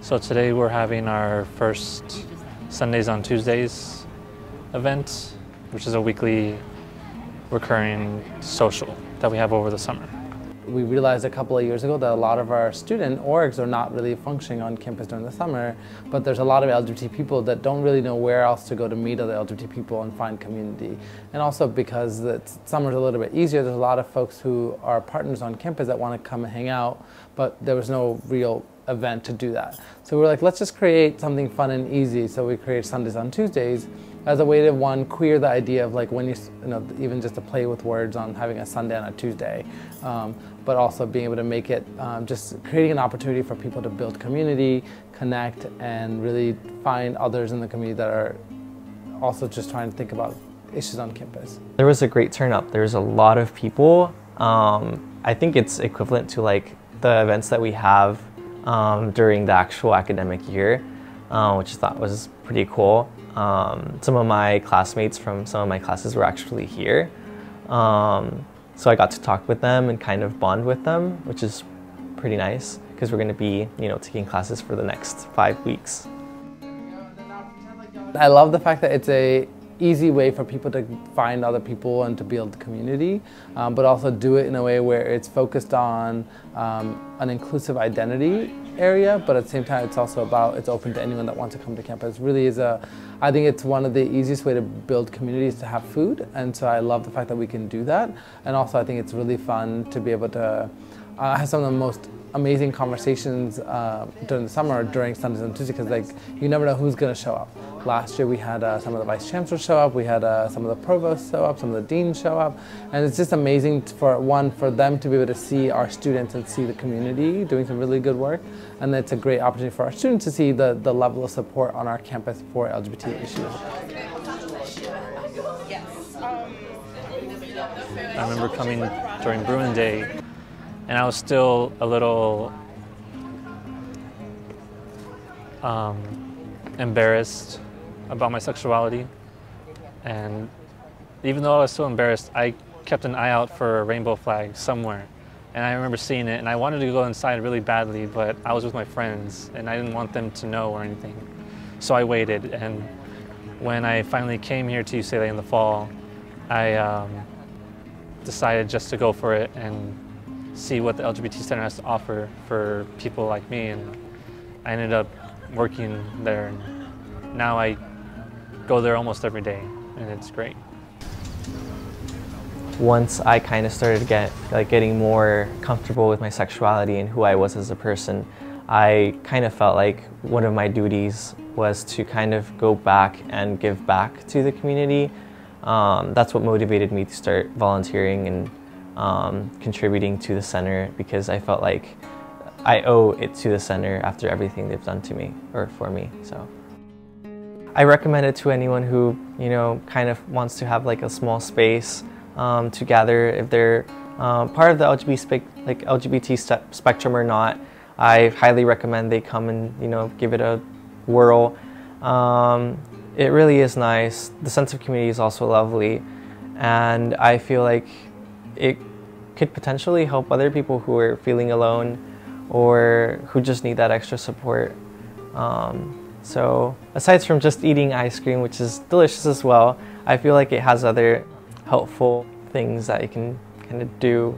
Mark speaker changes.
Speaker 1: So today we're having our first Sundays on Tuesdays event, which is a weekly recurring social that we have over the summer.
Speaker 2: We realized a couple of years ago that a lot of our student orgs are not really functioning on campus during the summer, but there's a lot of LGBT people that don't really know where else to go to meet other LGBT people and find community. And also because summer's a little bit easier, there's a lot of folks who are partners on campus that want to come and hang out, but there was no real event to do that. So we're like, let's just create something fun and easy. So we created Sundays on Tuesdays as a way to, one, queer the idea of like when you know, even just to play with words on having a Sunday on a Tuesday, but also being able to make it just creating an opportunity for people to build community, connect, and really find others in the community that are also just trying to think about issues on campus.
Speaker 3: There was a great turnout. There's a lot of people. I think it's equivalent to like the events that we have during the actual academic year, which I thought was pretty cool. Some of my classmates from some of my classes were actually here. So I got to talk with them and kind of bond with them, which is pretty nice because we're going to be, taking classes for the next 5 weeks.
Speaker 2: I love the fact that it's a easy way for people to find other people and to build community, but also do it in a way where it's focused on an inclusive identity area, but at the same time it's also it's open to anyone that wants to come to campus. It really is I think it's one of the easiest way to build communities to have food, and so I love the fact that we can do that. And also I think it's really fun to be able to have some of the most amazing conversations during the summer, during Sundays and Tuesdays, because like you never know who's going to show up. Last year we had some of the vice chancellors show up, we had some of the provosts show up, some of the deans show up, and it's just amazing for them to be able to see our students and see the community doing some really good work, and it's a great opportunity for our students to see the level of support on our campus for LGBT issues.
Speaker 1: I remember coming during Bruin Day, and I was still a little embarrassed about my sexuality. And even though I was so embarrassed, I kept an eye out for a rainbow flag somewhere. And I remember seeing it, and I wanted to go inside really badly, but I was with my friends, and I didn't want them to know or anything. So I waited, and when I finally came here to UCLA in the fall, I decided just to go for it and see what the LGBT Center has to offer for people like me, and I ended up working there. Now I go there almost every day, and it's great.
Speaker 3: Once I kind of started getting more comfortable with my sexuality and who I was as a person, I kind of felt like one of my duties was to kind of go back and give back to the community. That's what motivated me to start volunteering and contributing to the center, because I felt like I owe it to the center after everything they've done to me or for me. So I recommend it to anyone who kind of wants to have like a small space to gather. If they're part of the LGBT spectrum or not, I highly recommend they come and give it a whirl. It really is nice. The sense of community is also lovely, and I feel like it could potentially help other people who are feeling alone or who just need that extra support. So aside from just eating ice cream, which is delicious as well, I feel like it has other helpful things that you can kind of do